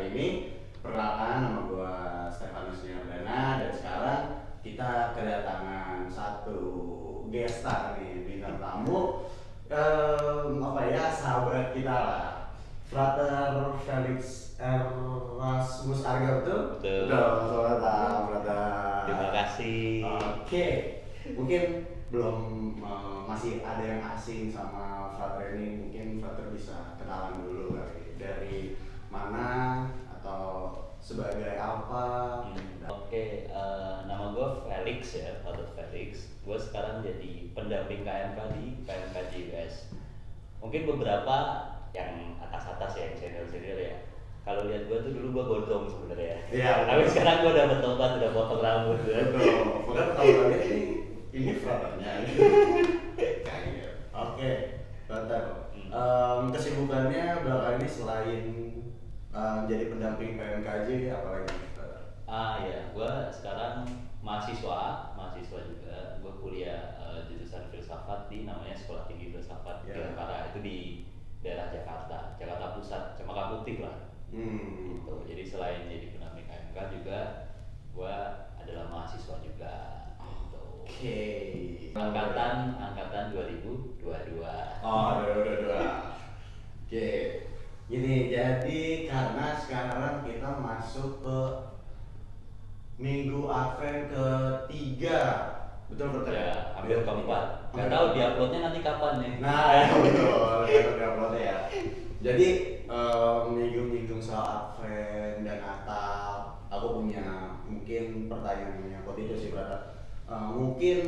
kali ini. Perkenalkan, nama gue Stefanus Niardana, dan sekarang kita kedatangan satu guest star nih, bintang tamu. Sahabat kita lah, Frater Felix Erasmus Arga, betul? Betul. Selamat Frater. Terima kasih. Oke, mungkin belum masih ada yang asing sama Frater ini, mungkin Frater bisa kenalan dulu kali, dari mana atau sebagai apa. Oke, nama gue Felix ya, Frater Felix. Gue sekarang jadi pendamping KMK di KMK JUS. Mungkin beberapa yang atas-atas ya, yang senior-senior ya. Kalau lihat gue tuh dulu gue gondrong sebenarnya. Iya. Tapi sekarang gue udah bertobat, udah potong rambut. Betul. Bukan kalau lihat ini Fraternya. Oke, Frater. Kesibukannya belakangan ini selain jadi pendamping KMKJ, apalagi? Ya, gue sekarang mahasiswa juga. Gue kuliah jurusan filsafat di namanya Sekolah Tinggi Filsafat Dirgantara, itu di daerah Jakarta Pusat, Cempaka Putih lah. Gitu. Jadi selain jadi pendamping KMK juga, gue adalah mahasiswa juga. Gitu. Oke. Angkatan 2022. Oh, 2022. Oke. Gini, jadi karena sekarang kita masuk ke Minggu Advent ketiga, betul betul ya? Hampir keempat. Gak tahu diuploadnya nanti kapan nih. Nah, betul, diuploadnya ya. Jadi minggu-minggu soal Advent dan Natal, aku punya mungkin pertanyaan yang menyangkut itu sih, brother. Mungkin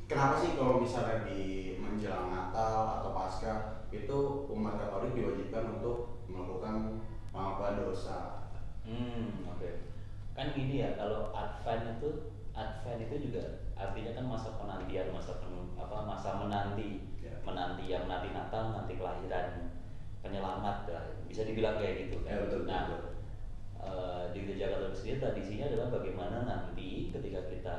kenapa sih kalau misalnya di menjelang Natal atau Paskah itu umat Katolik diwajibkan untuk melakukan pengakuan dosa? Oke. Kan gini ya, kalau Advent itu juga artinya kan masa penantian, masa menanti, menanti Natal, nanti kelahiran penyelamat lah. Bisa dibilang kayak gitu kan. Betul. Di Gereja Katolik sendiri tradisinya adalah bagaimana nanti ketika kita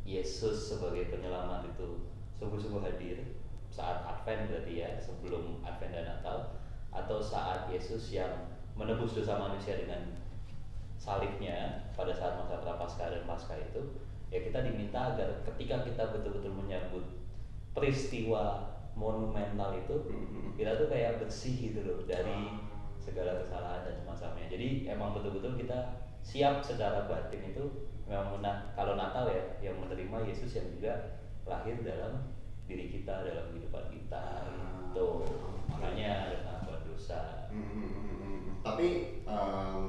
Yesus sebagai penyelamat itu sungguh-sungguh hadir saat Advent, berarti ya, sebelum Advent dan Natal, atau saat Yesus yang menebus dosa manusia dengan salibnya pada saat masa prapaskah dan Paskah itu, ya kita diminta agar ketika kita betul-betul menyambut peristiwa monumental itu, kita tuh kayak bersih gitu loh dari segala kesalahan dan semacamnya. Jadi emang betul-betul kita siap secara batin itu memang kalau Natal ya, yang menerima Yesus yang juga lahir dalam diri kita, dalam kehidupan kita gitu. Makanya ada pengakuan dosa. Tapi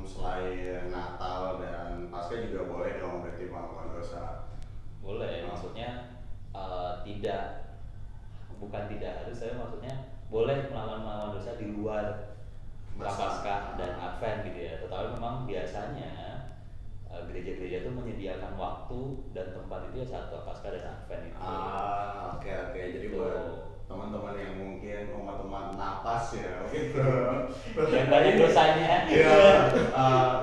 selain Natal dan Paskah juga boleh dong berarti pengakuan dosa? Boleh, maksudnya bukan tidak harus, saya maksudnya boleh melakukan dosa di luar Prapaskah dan Advent gitu ya. Tetapi memang biasanya gereja-gereja itu menyediakan waktu dan tempat itu ya saat Prapaskah dan Advent itu. Oke. Jadi buat teman-teman yang mungkin umat-umat napas ya, gitu. Yang banyak dosanya. Iya.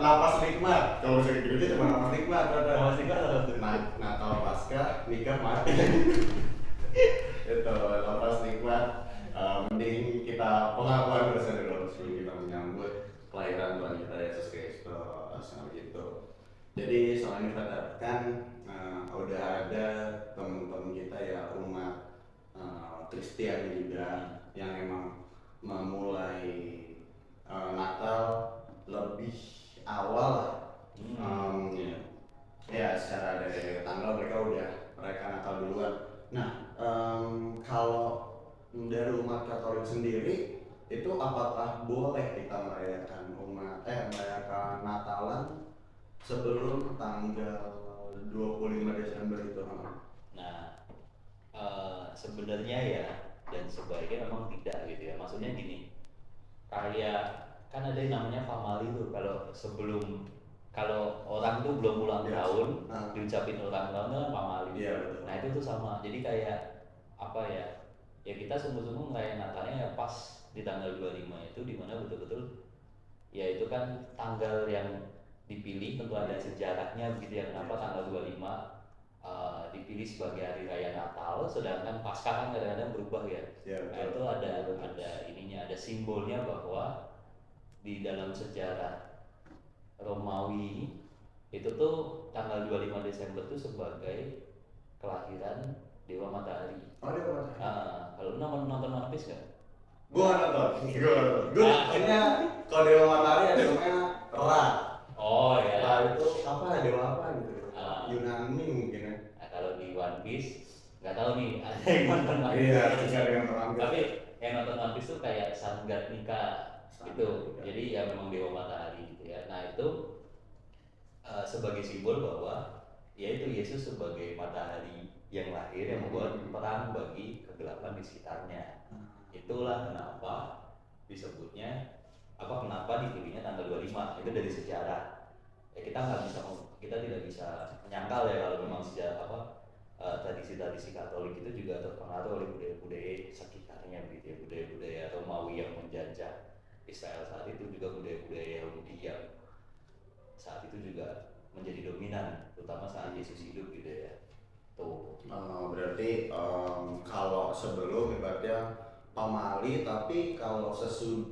Napas nikmat. Kalau misalnya gereja cuma napas nikmat. Napas nikmat apa tuh? Natal, Paskah, nikah, mati. Itu napas nikmat. Mending kita pengakuan dosa dulu sebelum kita menyambut kelahiran Tuhan kita Yesus Kristus, gitu. Jadi soal ini kan udah ada teman-teman kita ya, umat Kristiani juga yang emang memulai Natal lebih awal lah. Ya, secara dari tanggal mereka udah merayakan Natal duluan. Nah, kalau dari umat Katolik sendiri itu apakah boleh kita merayakan Natalan sebelum tanggal 25 Desember itu? Sebenarnya ya, dan sebaiknya memang tidak gitu ya. Maksudnya gini, kayak kan ada yang namanya famali tuh, kalau orang tuh belum ulang tahun, diucapin ulang tahun itu kan famali. Nah itu tuh sama, jadi kayak apa ya, ya kita sungguh-sungguh ngerayain Natalnya ya pas di tanggal 25 itu, dimana betul-betul ya itu kan tanggal yang dipilih, tentu ada sejarahnya begitu ya, kenapa tanggal 25 dipilih sebagai hari raya Natal, sedangkan Paskah kan kadang-kadang berubah ya. Nah itu ada ininya, ada simbolnya bahwa di dalam sejarah Romawi itu tuh tanggal 25 Desember tuh sebagai kelahiran Dewa Matahari. Oh dia kemana? Kalau lu nonton One Piece nggak? Gua nggak nonton. Gua hanya kalau Dewa Matahari ada namanya Ra. Oh ya. Ra itu apa? Dewa apa gitu? Ah. Yunani mungkin ya. Nah, kalau di One Piece nggak tahu nih ada yang nonton One Piece. Iya, bisa ada yang pernah. Tapi yang nonton One Piece tuh kayak Sanggatnika gitu. Sanggatnika. Jadi ya memang Dewa Matahari gitu ya. Nah itu sebagai simbol bahwa yaitu Yesus sebagai matahari yang lahir yang membuat perang bagi kegelapan di sekitarnya. Itulah kenapa disebutnya kenapa dipilihnya tanggal 25 itu dari sejarah. Ya kita tidak bisa menyangkal ya kalau memang sejarah tradisi-tradisi Katolik itu juga terpengaruh oleh budaya-budaya sekitarnya begitu ya, budaya-budaya Romawi yang menjajah Israel saat itu, juga budaya-budaya Yahudi yang saat itu juga menjadi dominan, terutama saat Yesus hidup gitu ya. Tuh. Berarti kalau sebelum ibaratnya pamali, tapi kalau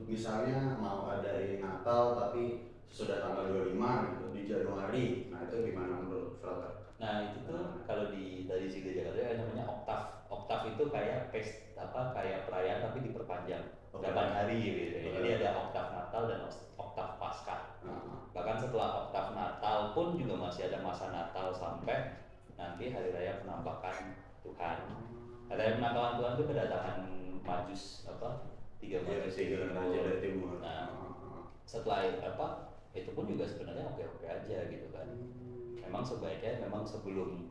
misalnya mau adain Natal tapi sesudah tanggal 25 gitu di Januari, nah itu gimana menurut Frater? Nah itu tuh kalau di tradisi gereja Katolik ada namanya oktav. Oktav itu kayak kayak perayaan tapi diperpanjang 8 hari gitu. Jadi ada oktav Natal dan oktav Paskah. Bahkan setelah oktav Natal pun juga masih ada masa Natal sampai nanti hari raya penampakan Tuhan. Hari raya penampakan Tuhan itu kedatangan tiga majus dari timur. Nah setelah itu pun juga sebenarnya oke-oke aja gitu kan. Memang sebaiknya sebelum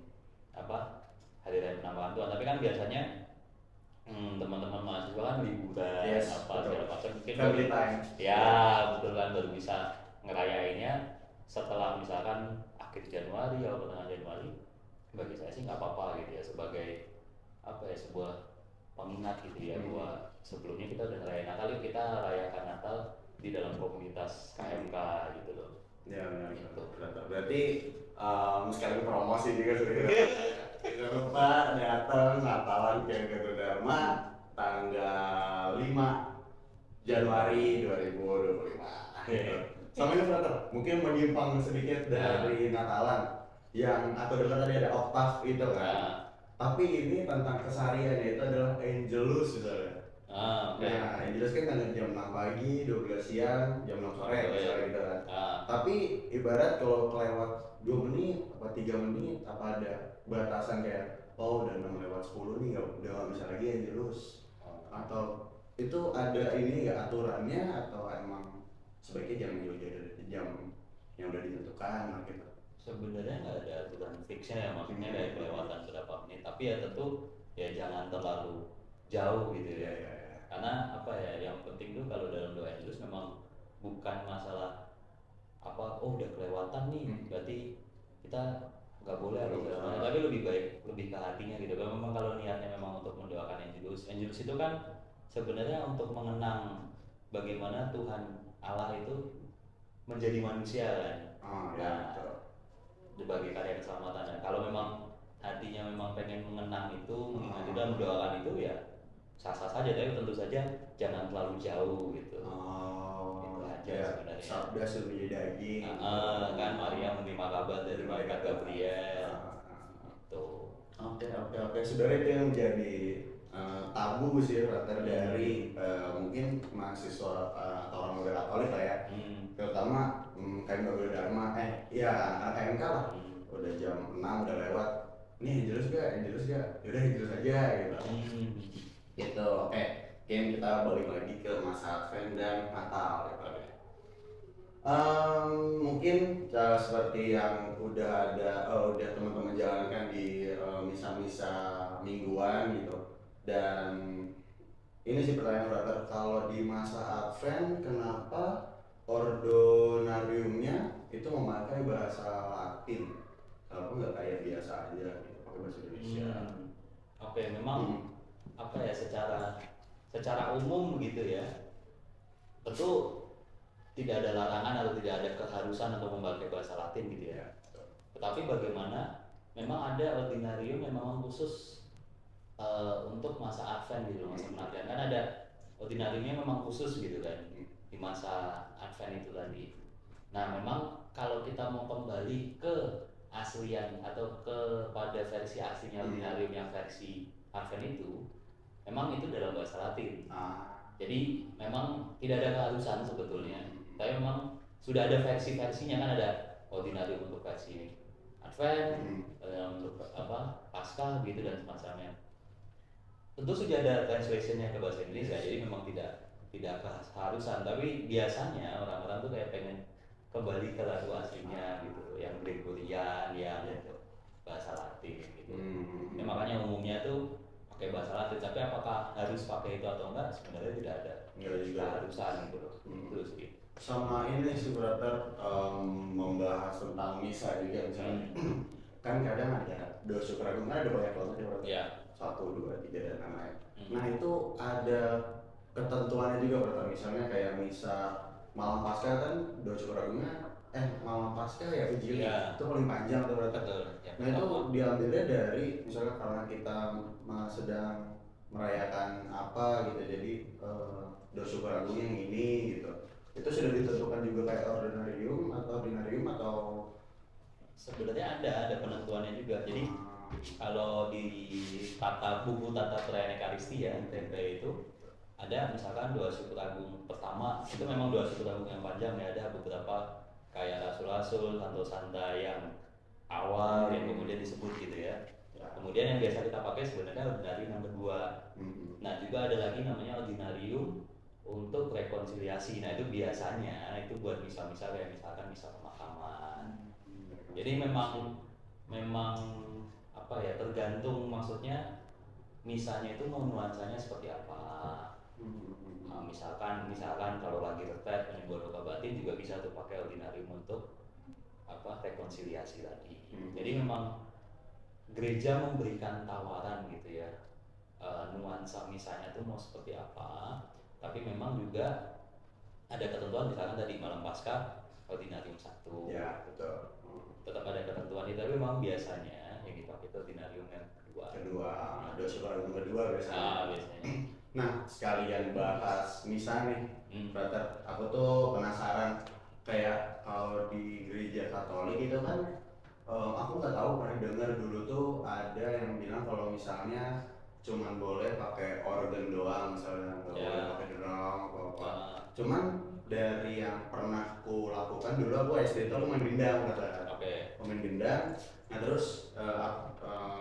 hari raya penampakan Tuhan, tapi kan biasanya teman-teman mahasiswa kan liburan segala macam mungkin ya betul kan, baru bisa ngerayainnya setelah misalkan akhir Januari atau pertengahan Januari. Bagi saya sih nggak apa-apa gitu ya, sebagai sebuah pengingat gitu ya, bahwa sebelumnya kita udah ngerayain Natal, yuk kita rayakan Natal di dalam komunitas KMK gitu loh. Ya benar gitu. Berarti sekalian promosi juga sebenarnya. Jangan lupa datang Natalan KMK Dharma tanggal 5 Januari 2025. Sama ini Frater, mungkin menyimpang sedikit dari Natalan yang aku dengar tadi ada oktav itu kan. Tapi ini tentang kesehariannya itu adalah Angelus misalnya. Nah, Angelus kan tanggal jam 6 pagi, 12 siang, jam 6 sore misalnya gitu kan. Tapi ibarat kalau kelewat 2 menit, 3 menit, apa ada batasan kayak udah 6 lewat 10 nih udah nggak bisa lagi Angelus. Atau itu ada ini nggak aturannya, atau emang sebaiknya jangan jauh-jauh dari jam yang udah ditentukan gitu? Sebenarnya nggak ada aturan fixnya ya, maksudnya kayak kelewatan berapa menit, tapi ya tentu ya jangan terlalu jauh gitu ya. Karena yang penting tuh kalau dalam doa Yesus memang bukan masalah udah kelewatan nih berarti kita nggak boleh atau segala macam, tapi lebih ke hatinya gitu. Kalau niatnya memang untuk mendoakan Angelus itu kan sebenarnya untuk mengenang bagaimana Tuhan Allah itu menjadi manusia kan. Sebagai karya keselamatan. Dan kalau memang hatinya memang pengen mengenang itu, mengingati dan mendoakan itu ya sah-sah saja, tapi tentu saja jangan terlalu jauh gitu. Itu aja sebenarnya. Sabda suruh daging. Kan Maria menerima kabar dari malaikat Gabriel. Oke. Sebenarnya itu yang menjadi tabu sih Frater dari mungkin mahasiswa atau orang muda Katolik lah ya. Terutama KMK Dharma, anak KMK lah. Udah jam 6 udah lewat. Nih Angelus gak? Yaudah Angelus aja gitu. Gitu. Oke, kita balik lagi ke masa Advent dan Natal ya. Mungkin seperti yang udah teman-teman jalankan di misa-misa mingguan gitu. Dan ini sih pertanyaan Frater, kalau di masa Advent kenapa ordonariumnya itu memakai bahasa Latin? Kenapa nggak kayak biasa aja gitu, pakai bahasa Indonesia? Memang secara umum gitu ya, tentu tidak ada larangan atau tidak ada keharusan untuk memakai bahasa Latin gitu ya. Tetapi bagaimana memang ada ordinarium yang memang khusus untuk masa Advent gitu, masa penantian. Kan ada ordinariumnya memang khusus gitu kan di masa Advent itu tadi. Nah memang kalau kita mau kembali ke aslian atau kepada versi aslinya Ordinarium yang versi Advent itu, memang itu dalam bahasa Latin. Jadi memang tidak ada keharusan sebetulnya, tapi memang sudah ada versi-versinya kan, ada Ordinarium untuk versi Advent, untuk apa Paskah gitu dan semacamnya. Tentu sudah ada translationnya ke bahasa Indonesia, jadi memang tidak keharusan, tapi biasanya orang-orang tuh kayak pengen kembali ke lagu aslinya gitu, yang Gregorian, yang bahasa Latin gitu. Ya, makanya umumnya tuh pakai bahasa Latin, tapi apakah harus pakai itu atau enggak, sebenarnya tidak ada keharusan gitu loh. Terus gitu. Sama ini sih brother, membahas tentang misa juga misalnya. Kan kadang ada doa syukur agung, kan ada banyak banget ya brother. Iya. 1, 2, 3 dan lain-lain. Nah itu ada ketentuannya juga brother, misalnya kayak misa malam Paskah kan doa syukur agungnya malam Paskah ya Vigil itu paling panjang tuh brother. Betul. Nah itu diambilnya dari misalnya karena kita sedang merayakan apa gitu, jadi doa syukur agung yang ini gitu. Itu sudah ditentukan juga kayak ordinarium atau sebenarnya ada penentuannya juga. Jadi kalau di buku tata perayaan Ekaristia TP itu ada misalkan doa syukur agung pertama, itu memang doa syukur agung yang panjang ya, ada beberapa kayak rasul-rasul, santo-santa yang awal yang kemudian disebut gitu ya. Kemudian yang biasa kita pakai sebenarnya ordinarium yang kedua. Nah juga ada lagi namanya ordinarium untuk rekonsiliasi. Nah itu biasanya itu buat misa-misa kayak misalkan misa pemakaman. Jadi memang apa ya, tergantung maksudnya misanya itu mau nuansanya seperti apa. Nah, misalkan kalau lagi retret penyembuhan luka batin juga bisa tuh pakai ordinarium untuk apa, rekonsiliasi tadi. Jadi memang gereja memberikan tawaran gitu ya, nuansa misanya tuh mau seperti apa, tapi memang juga ada ketentuan, misalkan tadi malam Paskah ordinarium 1. Ya, betul. Tetap ada ketentuan itu, tapi memang biasanya yang dipakai itu ordinarium yang kedua. Doa syukur agung kedua biasanya. Biasanya. Nah, sekalian bahas misa nih, brother. Aku tuh penasaran, kayak kalau di gereja Katolik itu kan, aku nggak tahu, pernah dengar dulu tuh ada yang bilang kalau misalnya cuman boleh pakai organ doang, misalnya nggak boleh pakai drum atau apa. Cuman dari yang pernah aku lakukan dulu, aku SD tuh aku main gendang kata. Pemain gendang. Nah terus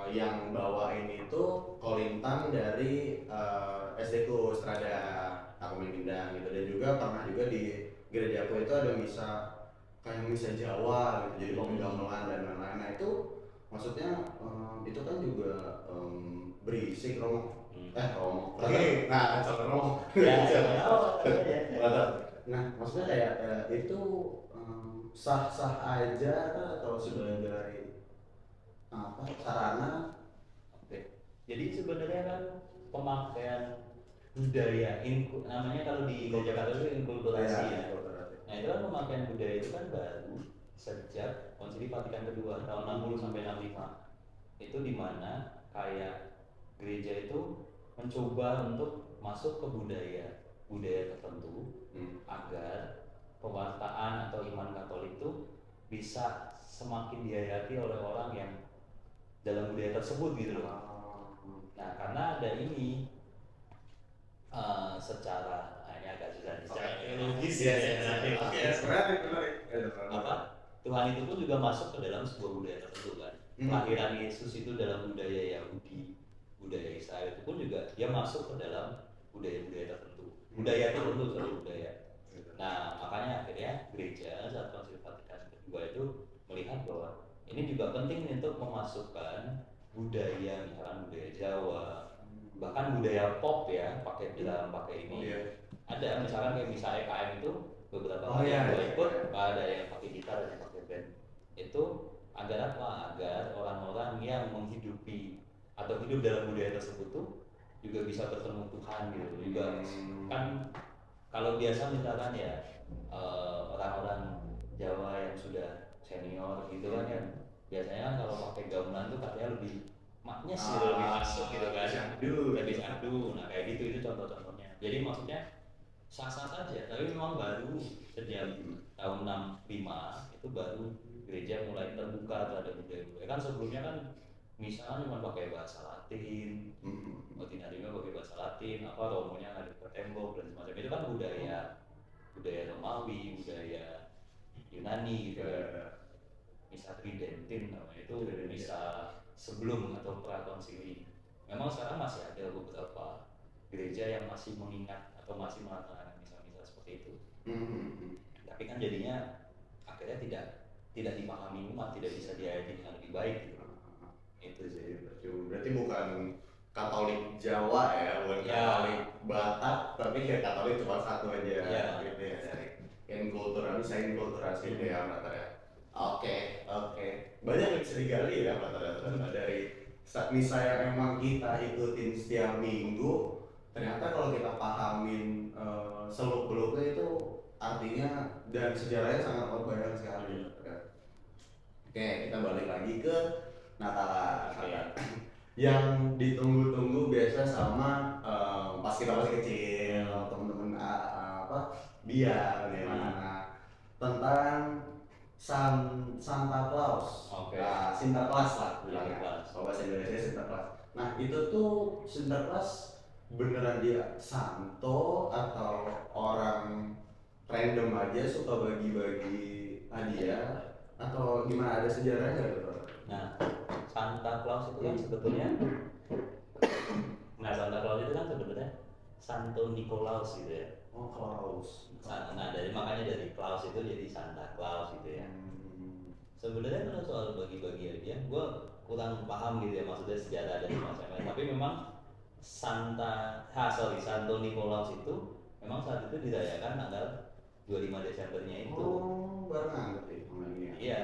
yang bawa ini tuh kolintang dari SD ku Strada, aku main gendang gitu. Dan juga pernah juga di gerejaku itu ada misa kayak misa Jawa gitu, jadi pakai gamelan dan lain-lain. Nah itu maksudnya itu kan juga berisik Romo. Romo. Nah, Romo. Nah, maksudnya kayak itu sah-sah aja atau sebagai apa sarana? Jadi sebenarnya kan pemakaian budaya, namanya kalau di gereja Katolik itu inkulturasi ya. Nah itu kan pemakaian budaya itu kan baru sejak Konsili Vatikan kedua tahun 60 sampai 65. Itu dimana kayak gereja itu mencoba untuk masuk ke budaya tertentu agar pewartaan atau iman Katolik itu bisa semakin dihayati oleh orang yang dalam budaya tersebut gitu loh. Nah karena ada ini secara ini agak susah secara teologis ya. Apa? Tuhan itu pun juga masuk ke dalam sebuah budaya tertentu kan. Kelahiran Yesus itu dalam budaya Yahudi, budaya Israel itu pun juga dia masuk ke dalam budaya-budaya tertentu. Budaya tertentu selalu budaya. Nah makanya akhirnya gereja saat Konsili Vatikan kedua itu melihat bahwa ini juga penting untuk memasukkan budaya, misalkan budaya Jawa, bahkan budaya pop ya, pakai drum, pakai ini. Ada misalkan kayak misalnya EKM itu beberapa kali yang gue ikut, ada yang pakai gitar, ada yang pakai band. Itu agar apa? Agar orang-orang yang menghidupi atau hidup dalam budaya tersebut tuh juga bisa bertemu Tuhan gitu. Juga kan kalau biasa misalkan ya orang-orang Jawa yang sudah senior gitu kan ya, biasanya kan kalau pakai gamelan tuh katanya lebih maknya sih lebih masuk gitu kan, lebih syahdu. Nah kayak gitu itu contoh-contohnya. Jadi maksudnya sah-sah saja, tapi memang baru sejak tahun 65 itu baru gereja mulai terbuka terhadap budaya-budaya. Kan sebelumnya kan misalnya cuma pakai bahasa Latin, ordinarinya pakai bahasa Latin, apa romonya ngadep ke tembok dan semacam itu kan budaya Romawi, budaya Yunani gitu Ya, kan. ya. Misa Tridentin namanya itu misa sebelum atau prakonsili. Memang sekarang masih ada beberapa gereja yang masih mengingat atau masih melaksanakan misa-misa seperti itu. Tapi kan jadinya akhirnya tidak dipahami umat, tidak bisa diayati dengan lebih baik gitu. Itu sih. Berarti bukan Katolik Jawa ya, bukan Ya. Katolik Batak, tapi kayak Katolik cuma satu aja Ya. gitu ya. Bisa inkulturasi gitu ya Mbak ya. Oke. Banyak yang bisa digali ya Mbak dari misa yang emang kita ikutin setiap minggu. Ternyata kalau kita pahamin seluk-beluknya itu artinya dan sejarahnya sangat berbayang sekali. Oke, kita balik lagi ke Natalan. Yang ditunggu-tunggu biasa sama pas kita masih kecil, temen-temen biar gimana tentang Santa Claus. Oke. Nah, Sinterklas lah bilangnya. Sinterklas. Kalau bahasa Indonesia Sinterklas. Nah, itu tuh Sinterklas beneran dia santo atau orang random aja suka bagi-bagi hadiah atau gimana, ada sejarahnya gitu? Nah, Santa Claus itu kan sebetulnya Santo Nikolaus gitu ya. Oh, Claus. Nah, makanya dari Claus itu jadi Santa Claus gitu ya. Sebenarnya kalau soal bagi-bagi hadiah, gue kurang paham gitu ya, maksudnya sejarah dan semacamnya. Tapi memang Santo Nikolaus itu memang saat itu dirayakan tanggal 25 Desembernya itu. Oh, barengan berarti namanya. Iya,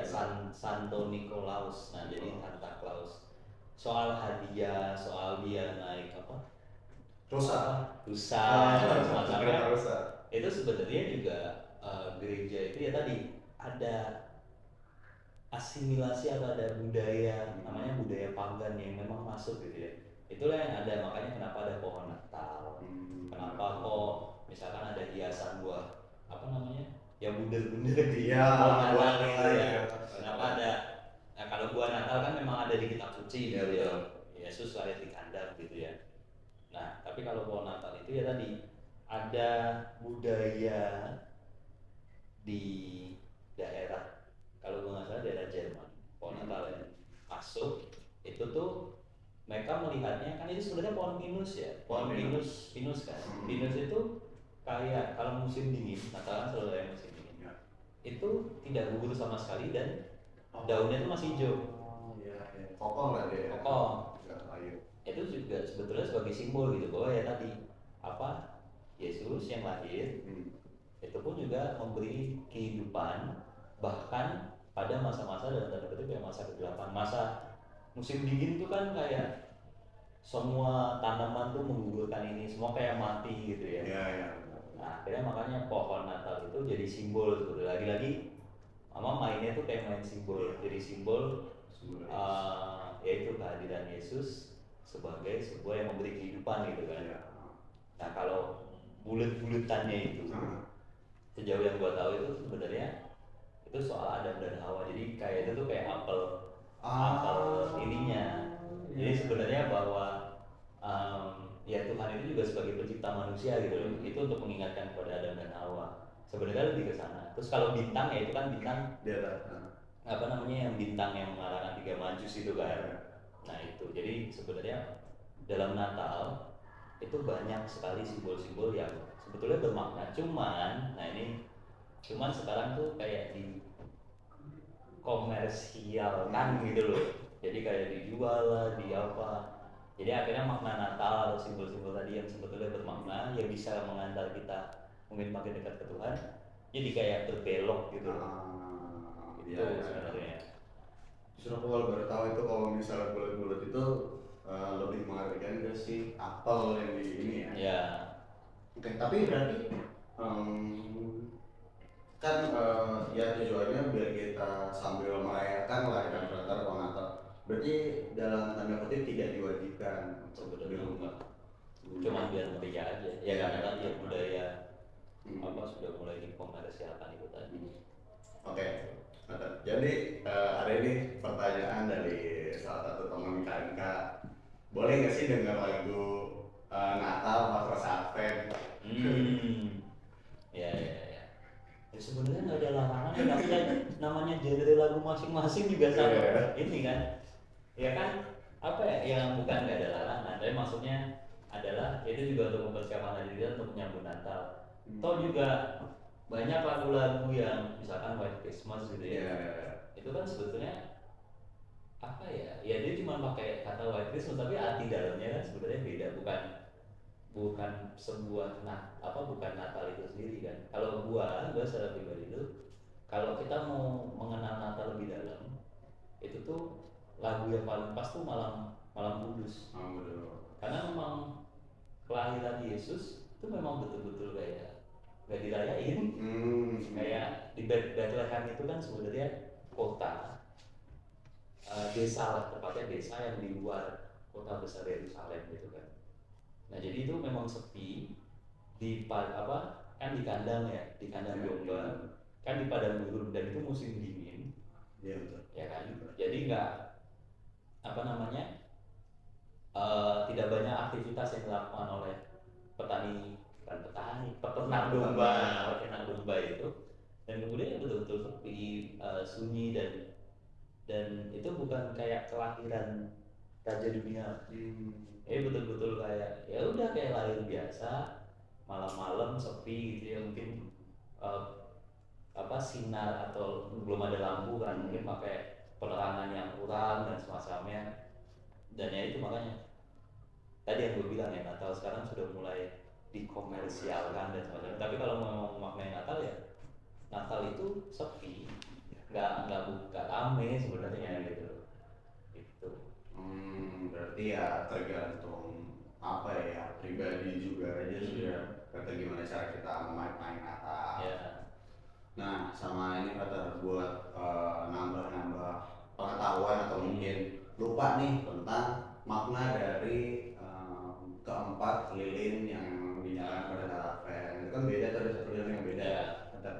Santo Nikolaus. Nah, jadi Santa Claus. Soal hadiah, soal dia naik apa? Rusa. Dan semacamnya. Rusa. Itu sebenarnya juga gereja itu ya tadi ada asimilasi atau ada budaya namanya budaya pagan yang memang masuk gitu ya. Itulah yang ada, makanya kenapa ada pohon Natal. Kenapa kok misalkan ada hiasan buah apa namanya? Yang bunder-bunder di pohon Natal gitu ya. Kenapa ada? Nah, kalau buah Natal kan memang ada di kitab suci gitu ya. Yesus lahir di kandang gitu ya. Nah, tapi kalau pohon Natal itu ya tadi ada budaya di daerah, kalau gue nggak salah daerah Jerman, pohon Natal ya masuk itu tuh mereka melihatnya kan itu sebenarnya pohon pinus ya, pohon pinus kan. Pinus itu kayak kalau musim dingin, Natal kan selalu ada musim dingin, itu tidak gugur sama sekali dan daunnya itu masih hijau. Kokoh lah dia. Kokoh. Itu juga sebetulnya sebagai simbol gitu bahwa ya tadi apa Yesus yang lahir itu pun juga memberi kehidupan bahkan pada masa-masa dalam tanda kutip ya masa kegelapan, masa musim dingin itu kan kayak semua tanaman tuh menggugurkan ini, semua kayak mati gitu ya. Iya. Nah, akhirnya makanya pohon Natal itu jadi simbol sebetulnya. Lagi-lagi Mama mainnya tuh kayak main simbol, jadi simbol yaitu kehadiran Yesus sebagai sebuah yang memberi kehidupan gitu kan. Nah, kalau bulet-buletannya itu sejauh yang gua tahu itu sebenarnya itu soal Adam dan Hawa. Jadi kayak itu tuh kayak apel ininya. Jadi sebenarnya bahwa ya Tuhan itu juga sebagai pencipta manusia gitu loh. Itu untuk mengingatkan kepada Adam dan Hawa. Sebenarnya lebih ke sana. Terus kalau bintang ya itu kan bintang apa namanya yang bintang yang mengalahkan 3 majus itu kan. Nah itu, jadi sebenarnya dalam Natal itu banyak sekali simbol-simbol yang sebetulnya bermakna. Cuman sekarang tuh kayak di komersial kan gitu loh. Jadi kayak dijual lah, di apa. Jadi akhirnya makna Natal atau simbol-simbol tadi yang sebetulnya bermakna yang bisa mengantar kita mungkin makin dekat ke Tuhan, jadi kayak berbelok gitu loh. Itu sebenarnya. Justru aku kalau baru tahu itu kalau misalnya bulat-bulat itu lebih menghargai ke si apel yang di ini ya. Ya. Oke, tapi berarti kan ya tujuannya biar kita sambil merayakan lah ya Natal kalau Natal. Berarti dalam tanda kutip tidak diwajibkan Sebetulnya enggak. Cuma biar meriah aja. Ya karena tadi budaya sudah mulai dikomersialkan itu tadi. Oke. Jadi ada ini pertanyaan dari salah satu teman KMK. Boleh nggak sih dengar lagu Natal pas Advent? Ya. Ya sebenarnya nggak ada larangan, tapi kan namanya genre lagu masing-masing juga sama. Ini kan, ya kan apa ya? Yang bukan nggak ada larangan, tapi maksudnya adalah itu juga untuk mempersiapkan diri kita untuk menyambut Natal. Toh juga banyak lagu-lagu yang misalkan White Christmas gitu ya. Itu kan sebetulnya apa ya? Ya dia cuma pakai kata White Christmas, tapi arti dalamnya kan sebenarnya beda, bukan sebuah bukan Natal itu sendiri kan. Kalau gua secara pribadi itu kalau kita mau mengenal Natal lebih dalam, itu tuh lagu yang paling pas tuh malam kudus. Karena memang kelahiran Yesus itu memang betul-betul kayak gak dirayain. Kayak di Bethlehem itu kan sebenarnya kota, desa lah, tepatnya desa yang di luar kota besar Yerusalem gitu kan. Nah jadi itu memang sepi kan di kandang ya, di kandang domba, kan di padang gurun, dan itu musim dingin. Iya betul. Ya kan, jadi nggak tidak banyak aktivitas yang dilakukan oleh peternak domba itu, dan kemudian betul-betul sepi, sunyi, dan itu bukan kayak kelahiran Raja Dunia. Betul-betul kayak ya udah kayak lahir biasa, malam-malam sepi gitu ya, mungkin sinar atau belum ada lampu kan, mungkin pakai penerangan yang kurang dan semacamnya. Dan ya itu makanya tadi yang gue bilang ya, Natal sekarang sudah mulai dikomersialkan dan semacamnya. Tapi kalau mau memaknai Natal ya, Natal itu sepi, nggak rame sebenarnya gitu. Itu. Berarti ya tergantung apa ya, pribadi juga aja sih ya, kata gimana cara kita memaknai Natal. Nah sama ini kata buat nambah-nambah pengetahuan atau mungkin lupa nih tentang makna dari keempat lilin yang dinyalakan pada saat Advent. Itu kan beda, ada satu lilin yang beda.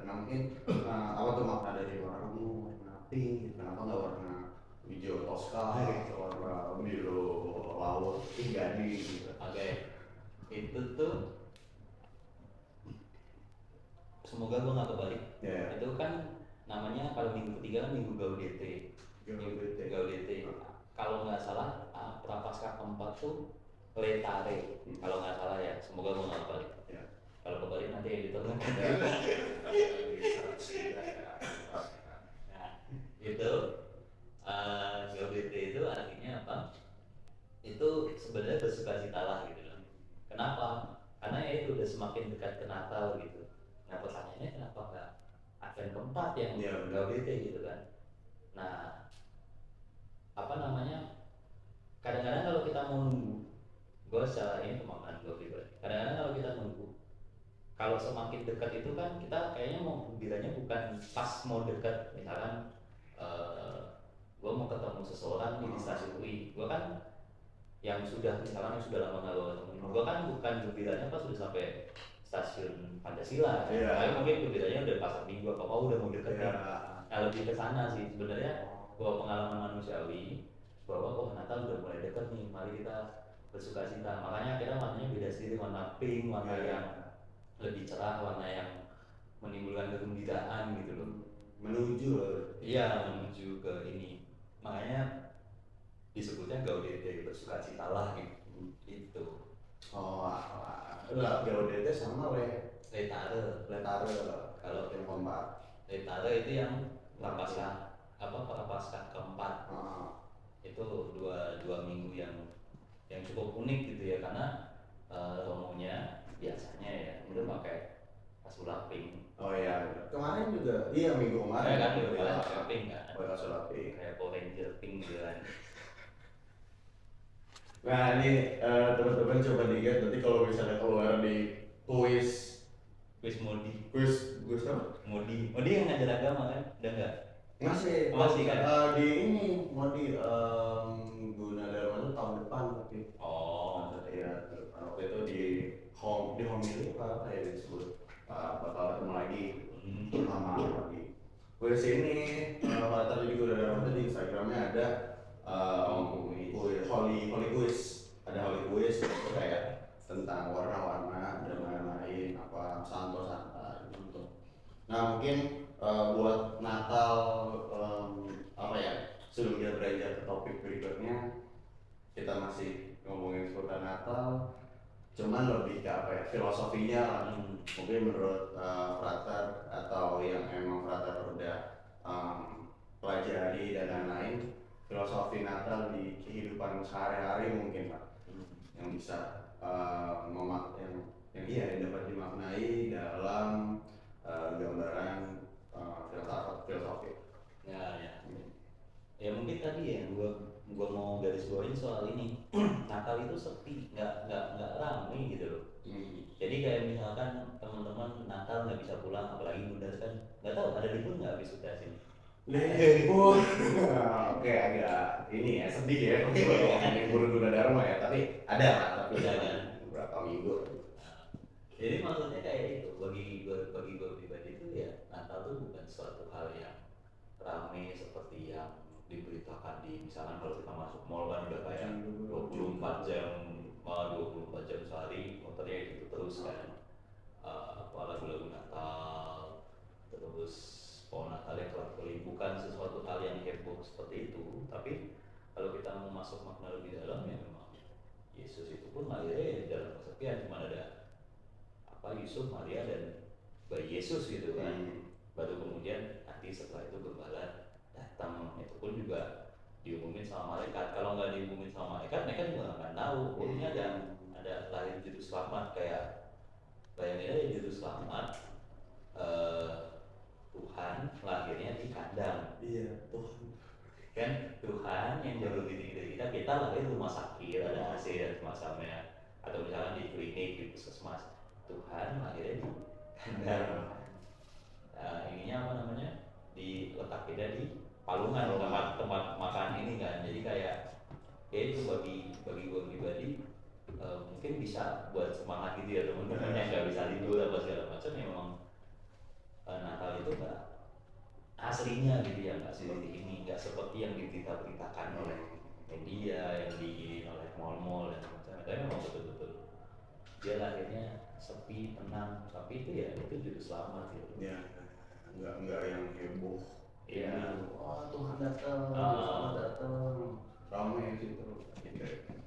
Nah mungkin apa tuh makna dari warna ungu, warna pink, kenapa nggak warna hijau toska gitu, warna biru laut gading gitu. Oke. Itu tuh semoga gue nggak kebalik. Itu kan namanya kalau minggu ketiga kan minggu Gaudete. Kalau nggak salah Prapaskah keempat tuh Letare. Kalau nggak salah ya, semoga gue nggak kebalik. Kalau kebalik nanti editor kan. Nah itu Gaudete itu artinya apa? Itu sebenarnya bersukacitalah gitu loh. Kenapa? Karena ya itu udah semakin dekat ke Natal gitu. Nah pertanyaannya kenapa nggak Advent keempat yang Gaudete gitu kan? Nah kadang-kadang kalau kita mau nunggu, gue secara ini pemaknaan gue pribadi, kadang-kadang kalau kita nunggu, kalau semakin dekat itu kan kita kayaknya mau gembiranya bukan pas mau dekat. Misalkan gue mau ketemu seseorang di stasiun UI, gue kan yang sudah lama nggak gue ketemu, gue kan bukan gembiranya pas sudah sampai stasiun Pancasila, tapi mungkin gembiranya udah pasar minggu atau udah mau deket nih. Nah lebih ke sana sih sebenarnya, bahwa pengalaman manusiawi bahwa Natal udah mulai deket nih, mari kita bersukacita. Makanya kita warnanya beda sendiri, warna pink, warna yang lebih cerah, warna yang menimbulkan kegembiraan gitu loh. Menuju ke ini. Makanya disebutnya Gaudete, bersukacitalah gitu. Itu. Gaudete sama Letare. Kalau yang keempat. Letare itu yang Prapaskah keempat. Itu dua minggu yang cukup unik gitu ya, karena romonya biasanya ya itu pakai kasulah pink. Kemarin juga minggu kemarin kan kasulah pink kan. Kasulah pink kayak Power Ranger pink gitu kan. Nah ini teman-teman coba dilihat nanti kalau misalnya keluar di kuis Modi. Kuis apa? Modi yang ngajar agama kan? Udah enggak? Masih kan? Di ini Modi Gunadarma itu tahun depan tapi. Iya. Waktu itu di homily apa ya disebut apa pagi, sama pagi. Kuis ini tadi juga udah ada di Instagramnya ada Holy Quiz, ada Holy Quiz itu kayak tentang warna-warna dan lain-lain apa santo santa gitu. Nah mungkin buat Natal apa ya sebelum kita beranjak ke topik berikutnya kita masih ngomongin seputar Natal, cuman lebih ke apa ya filosofinya lah. Mungkin menurut Frater atau yang emang Frater udah pelajari dan lain-lain, filosofi Natal di kehidupan sehari-hari mungkin Pak yang bisa yang iya yang dapat dimaknai dalam gambaran filosofi. Ya, ya. Ya mungkin tadi ya gua mau garis bawain soal ini. Natal itu sepi, nggak ramai gitu loh. Jadi kayak misalkan teman-teman Natal nggak bisa pulang, apalagi Bunda kan nggak tahu ada libur nggak habis udah sini. Libur, oke agak ini ya sedih ya kalau libur Gunadarma ya, tapi ada lah, tapi Ada. beberapa minggu. Jadi maksudnya kayak itu bagi gue pribadi itu ya Natal tuh bukan suatu hal yang ramai seperti yang diberitakan di misalkan kalau kita masuk mall kan udah kayak 24 jam malah 24 jam sehari motornya gitu terus kan. Apa lagu-lagu Natal terus pohon Natal yang kelap-kelip bukan sesuatu hal yang heboh seperti itu, tapi kalau kita mau masuk makna lebih dalam ya memang Yesus itu pun lahirnya dalam kesepian, cuma ada apa Yusuf, Maria dan bayi Yesus gitu kan. Baru kemudian nanti setelah itu gembala datang, itu pun juga diumumin sama malaikat. Kalau nggak diumumin sama malaikat, mereka juga nggak akan tahu. Ini ada lahir juru selamat, kayak bayangin aja juru selamat Tuhan lahirnya di kandang. Iya Tuhan. Kan Tuhan yang jauh lebih tinggi dari kita lahir di rumah sakit ada AC dan semacamnya, atau misalnya di klinik di puskesmas. Tuhan lahirnya di kandang. Ininya apa namanya diletakinnya di palungan tempat makan ini kan, jadi kayak ya itu bagi gue pribadi mungkin bisa buat semangat gitu ya teman-teman yang nggak bisa tidur apa segala macam ya. Memang Natal itu nggak aslinya gitu ya, nggak seperti ini, nggak seperti yang diberitakan oleh media, yang diinin oleh mall-mall dan macam-macam. Tapi memang betul-betul dia lahirnya sepi, tenang, tapi itu ya itu juru selamat gitu. Ya, nggak yang heboh. Iya. Wah Tuhan datang, Tuhan datang, ramai gitu.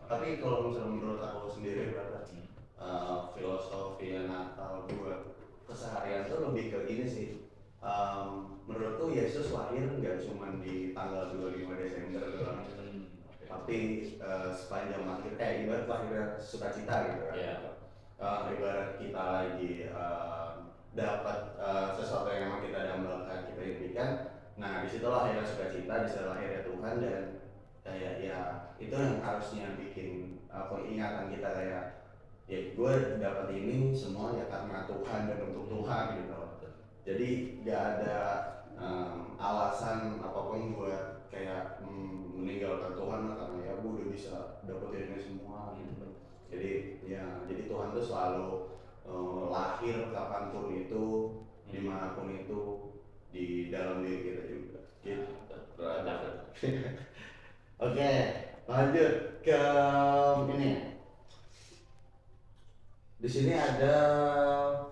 Tapi kalau misalnya menurut aku sendiri berarti filosofi Natal buat keseharian tuh lebih ke gini sih. Menurutku Yesus lahir nggak cuma di tanggal 25 Desember doang, tapi sepanjang ibarat lahirnya sukacita gitu kan. Yeah. Ibarat kita lagi dapat sesuatu yang memang kita dambakan, kita impikan. Nah disitulah lahirnya sukacita, disitulah lahirnya Tuhan, dan kayak ya itu yang harusnya bikin ingatan kita kayak ya gue dapat ini semua ya karena Tuhan dan untuk Tuhan gitu. Jadi gak ada alasan apapun buat kayak meninggalkan Tuhan lah, karena ya gue udah bisa dapetin ini semua gitu. Jadi Tuhan tuh selalu lahir kapanpun itu, dimanapun itu, di dalam diri kita juga. Gitu. Oke, lanjut ke ini. Di sini ada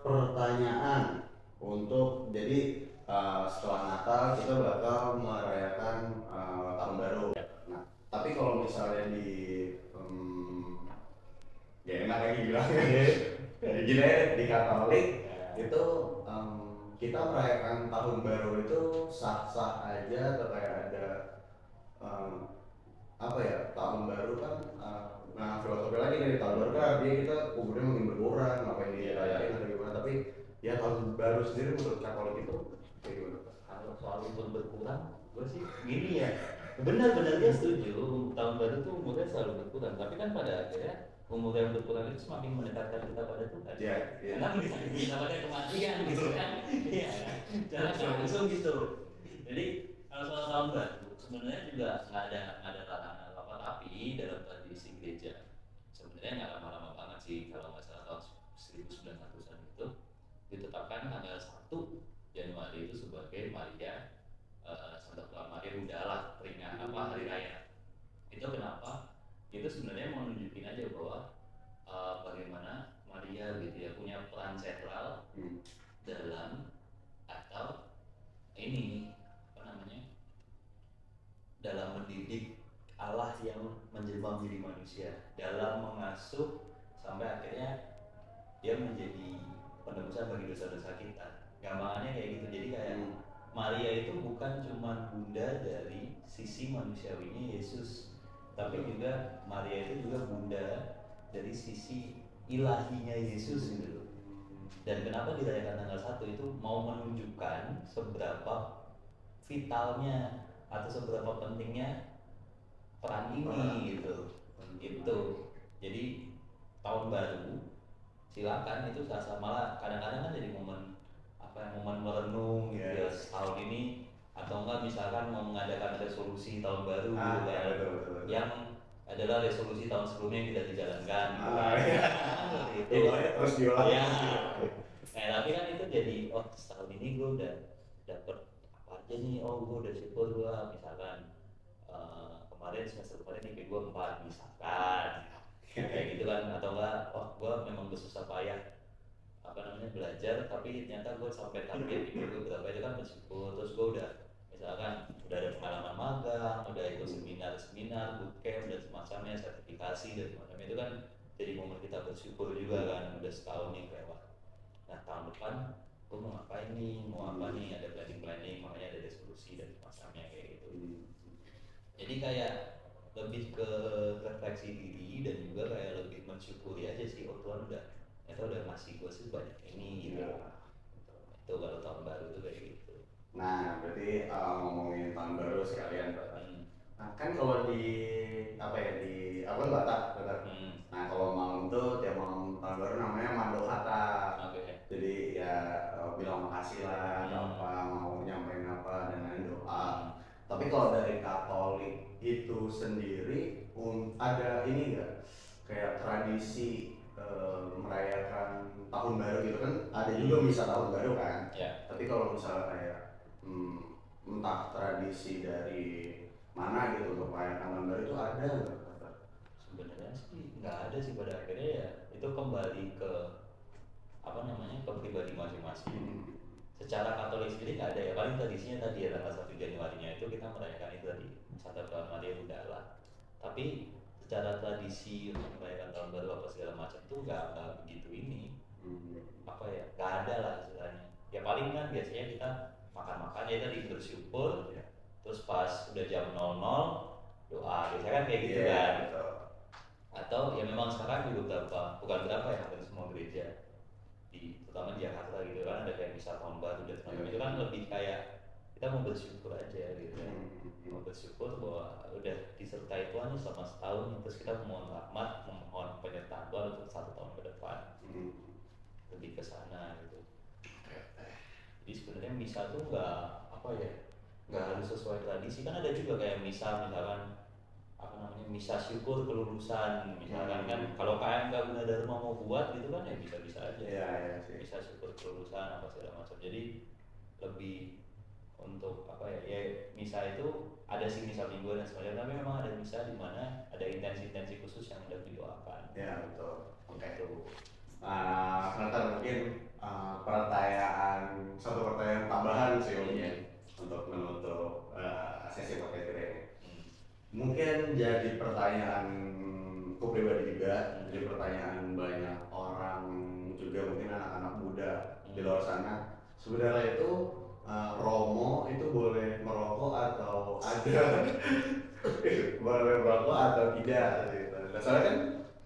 pertanyaan untuk jadi setelah Natal kita bakal merayakan tahun baru. Nah, tapi kalau misalnya di ya enak lagi bilang gini aja, di Katolik itu kita merayakan tahun baru itu sah-sah aja atau kayak ada apa ya, tahun baru kan nah filosofi lagi nih, tahun baru kan dia kita umurnya mungkin berkurang, ngapain dirayain atau gimana, tapi ya tahun baru sendiri menurut Katolik itu kayak gimana? Kalau soal umur berkurang, gue sih gini ya, benar-benar dia setuju tahun baru tuh umurnya selalu berkurang, tapi kan pada akhirnya umur yang berkurang itu semakin mendekatkan kita pada Tuhan. Iya. Karena bisa pada kematian gitu kan, iya kan, jangan langsung gitu. Jadi kalau soal tahun baru sebenarnya juga nggak ada larangan apa, tapi dalam tradisi gereja sebenarnya nggak lama-lama banget sih, kalau nggak salah tahun 1900-an itu ditetapkan tanggal 1 itu sebenarnya mau nunjukin aja bahwa bagaimana Maria gitu ya punya peran sentral dalam atau ini apa namanya dalam mendidik Allah yang menjelma menjadi manusia, dalam mengasuh sampai akhirnya dia menjadi penebusan bagi dosa-dosa kita. Gampangannya kayak gitu. Jadi kayak Maria itu bukan cuma bunda dari sisi manusiawinya Yesus, tapi juga Maria itu juga bunda dari sisi ilahinya Yesus gitu loh. Dan kenapa dirayakan tanggal 1 itu mau menunjukkan seberapa vitalnya atau seberapa pentingnya peran ini gitu. Itu. Jadi tahun baru silakan itu sasa, malah kadang-kadang kan jadi momen apa ya, momen merenung gitu ya tahun ini, atau enggak misalkan mau mengadakan resolusi tahun baru gitu kan, betul. yang adalah resolusi tahun sebelumnya yang tidak dijalankan gitu Iya. gitu. Terus diulang. Ya, tapi kan itu jadi oh tahun ini gue udah dapet apa aja nih, oh gue udah syukur gue misalkan kemarin semester kemarin IP gue 4 misalkan kayak gitu kan, atau enggak oh gue memang bersusah payah apa namanya belajar tapi ternyata gue sampai target IP gue berapa, itu kan bersyukur. Terus gue udah misalkan udah ada pengalaman magang, udah ikut seminar bootcamp dan semacamnya, sertifikasi dan semacamnya, itu kan jadi momen kita bersyukur juga kan, udah setahun nih lewat. Nah tahun depan gue mau ngapain nih, mau apa nih, ada planning makanya ada resolusi dan semacamnya kayak gitu. Jadi kayak lebih ke refleksi diri dan juga kayak lebih mensyukuri aja sih, oh Tuhan udah ngasih gue sih banyak ini gitu. Itu kalau tahun baru tuh kayak gitu. Nah, berarti ngomongin tahun baru sekalian, Pak. Nah, kan kalau di apa ya di aku kan Batak. Nah, kalau malam tuh tiap malam tahun baru namanya Mandokata. Jadi ya bilang makasih lah, apa mau nyampein apa dan lain doa. Tapi kalau dari Katolik itu sendiri ada ini enggak kayak tradisi merayakan tahun baru gitu kan, ada juga misa tahun baru kan. Tapi kalau misalnya kayak entah tradisi dari mana gitu untuk merayakan tahun baru itu ada nggak? Sebenarnya sih nggak ada sih, pada akhirnya ya itu kembali ke apa namanya ke pribadi masing-masing. Secara Katolik sendiri nggak ada ya, paling tradisinya tadi ya tanggal 1 Januarinya itu kita merayakan itu tadi Santa Maria Bunda Allah. Tapi secara tradisi untuk merayakan tahun baru apa segala macam itu nggak begitu ini apa ya, nggak ada lah istilahnya. Ya paling kan biasanya kita makan-makan ya tadi bersyukur, terus pas udah jam 00 doa biasanya kan kayak gitu kan. Atau ya memang sekarang juga bukan berapa ya, hampir semua gereja terutama di Jakarta gitu kan ada kayak misa tahun baru dan semacamnya, itu kan lebih kayak kita mau bersyukur aja gitu ya. Mau bersyukur bahwa udah disertai Tuhan nih selama setahun, terus kita memohon rahmat, memohon penyertaan Tuhan untuk 1 tahun ke depan. Lebih ke sana gitu. Jadi sebenarnya misa tuh nggak apa ya, nggak harus sesuai tradisi. Kan ada juga kayak misa misalkan apa namanya misa syukur kelulusan misalkan kan, kalau KM Gunadarma mau buat gitu kan ya bisa-bisa aja. Misa syukur kelulusan apa segala macam. Jadi lebih untuk apa ya misa itu ada sih misa mingguan dan sebagainya, tapi memang ada misa di mana ada intensi-intensi khusus yang hendak didoakan. Ya betul. Oke. Sebentar mungkin satu pertanyaan tambahan sih untuk menutup sesi podcast kita ini. Mungkin jadi pertanyaanku pribadi juga, jadi pertanyaan banyak orang juga, mungkin anak-anak muda di luar sana. Sebenarnya itu Romo itu boleh merokok atau ada boleh merokok atau tidak gitu. Soalnya kan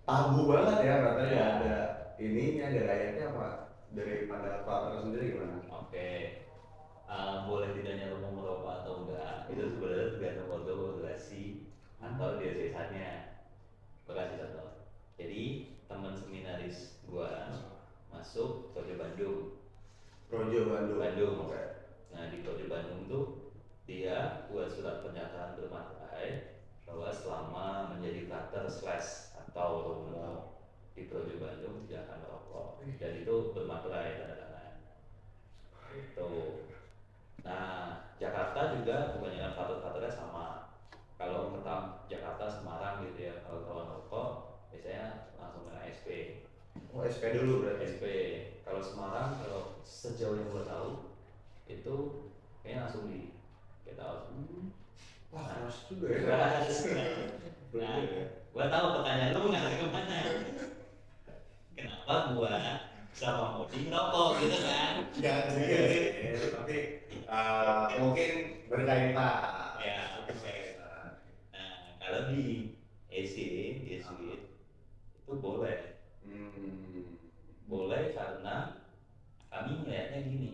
tabu banget ya katanya ada ininya, ada ayatnya apa dari pandangan Pak sendiri gimana? Boleh tidaknya Romo merokok atau enggak itu sebenarnya tergantung organisasi atau diosesannya. Bekasi contoh. Jadi teman seminaris gua masuk Projo Bandung. Nah di Projo Bandung tuh dia buat surat pernyataan bermaterai bahwa selama menjadi frater / atau Romo di Projo Bandung tidak akan merokok, dan itu bermaterai tanda tangan. Itu. Nah Jakarta juga kebanyakan frater-fraternya sama. Kalau Jakarta Semarang gitu ya, kalau Oh, SP dulu berarti. SP. Kalau Semarang, kalau sejauh yang gue tahu itu kayaknya langsung di kita langsung. Wah, keras juga ya. Keras. Bener Nah, ya. gue tahu pertanyaan lu ngarah kemana. Kenapa gua sama Modi ngerokok gitu kan? Ya, juga sih. Tapi mungkin berkaitan. Ya, oke. Nah, kalau di EC, Yesuit itu boleh. Hmm. Boleh karena kami melihatnya gini,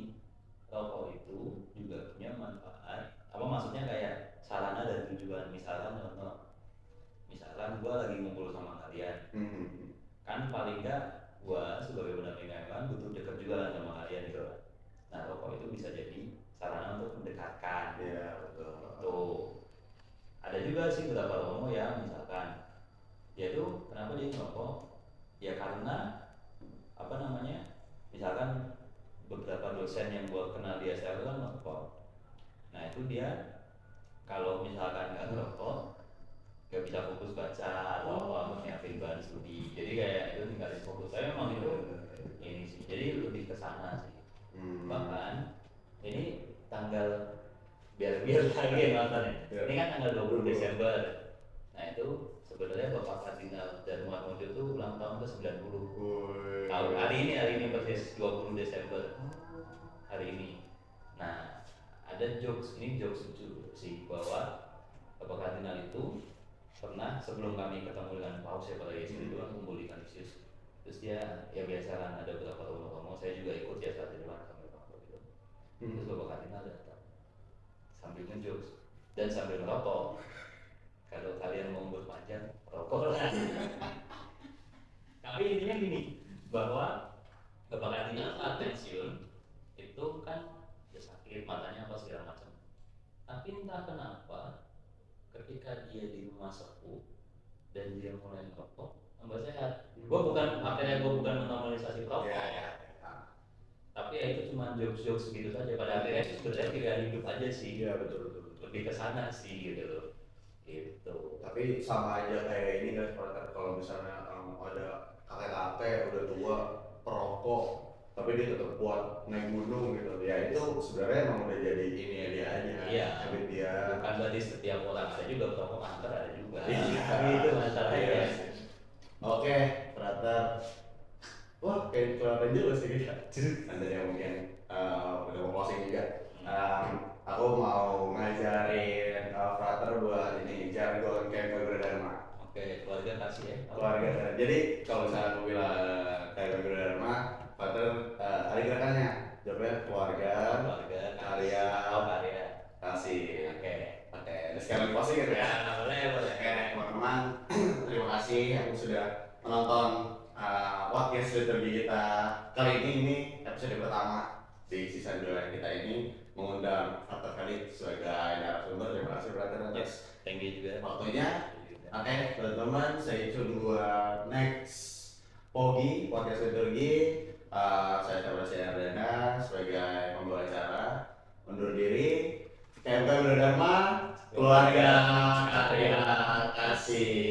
rokok itu juga punya manfaat. Apa maksudnya kayak sarana dan tujuan. Misalkan contoh, misalkan gua lagi ngumpul sama kalian, Hmm. kan paling enggak gua sebagai pendamping kan butuh dekat juga kan sama kalian gitu kan. Nah, rokok itu bisa jadi sarana untuk mendekatkan. Iya, betul. Tuh. Ada juga sih beberapa romo yang misalkan dia tuh kenapa dia ngerokok? Ya karena apa namanya? Misalkan beberapa dosen yang gua kenal di SL kan ngerokok. Nah, itu dia kalau misalkan nggak ngerokok nggak bisa fokus baca atau apa nyiapin bahan studi, jadi kayak itu ninggalin fokus. Saya memang itu ini sih, jadi lebih ke sana sih. Bahkan ini tanggal biar lagi yang nonton ya. Ini kan tanggal 20 Desember. Nah, itu sebenarnya Bapak Kardinal Darmawan itu ulang tahun ke 90. Tahun hari ini persis 20 Desember hari ini. Nah, ada jokes, ini jokes lucu sih, bahwa Bapak Kardinal itu pernah sebelum kami ketemu dengan Paus ya pada Yesus itu kan kumpul di Kanisius. Terus dia ya biasa kan ada beberapa romo-romo, saya juga ikut ya saat itu kan sampai waktu itu. Terus Bapak Kardinal datang sambil ngejokes dan sambil merokok. Kalau kalian mau umur panjang, rokok lah. Tapi intinya gini, bahwa Bapak Kardinal saat pensiun itu kan dia sakit matanya apa segala macam. Tapi entah kenapa ketika dia di rumah sepuh dan dia mulai merokok, tambah sehat. Gue bukan makanya gue bukan menormalisasi perokok. Ya. Tapi ya itu cuma jokes-jokes begitu saja. Pada akhirnya itu sebenarnya pilihan hidup aja sih. Iya, betul. Lebih ke sana sih gitu loh. Gitu. Tapi sama aja kayak ini kan, kalau misalnya ada kakek-kakek udah tua perokok tapi dia tetap kuat naik gunung gitu ya, itu sebenarnya emang udah jadi ini ya dia aja. Iya. Habit dia. Bukan berarti setiap orang ada juga perokok kanker, ada juga. Iya. Itu masalahnya. Iya. Oke, brother. Wah, kayak kelihatan juga sih kita. Nanti yang mungkin udah mau closing juga. Aku mau ngajarin frater buat ini jargon kayak Dharma. Oke, keluarga kasih ya. Keluarga. Jadi kalau misalnya aku bilang kayak Dharma, frater ada gerakannya. Jawabnya keluarga, karya, kasih. Oke. Dan sekarang closing gitu ya. Boleh. Oke, teman-teman, terima kasih yang sudah menonton podcast liturgi kita kali ini episode pertama di season 2 kita ini, mengundang Frater Khalid sebagai narasumber. Terima kasih Frater atas Thank you juga waktunya. Oke, teman-teman, stay tune buat next Pogi podcast liturgi. Saya Sabrasi Ardana sebagai pembawa acara undur diri. KMK Dharma, keluarga, karya, kasih.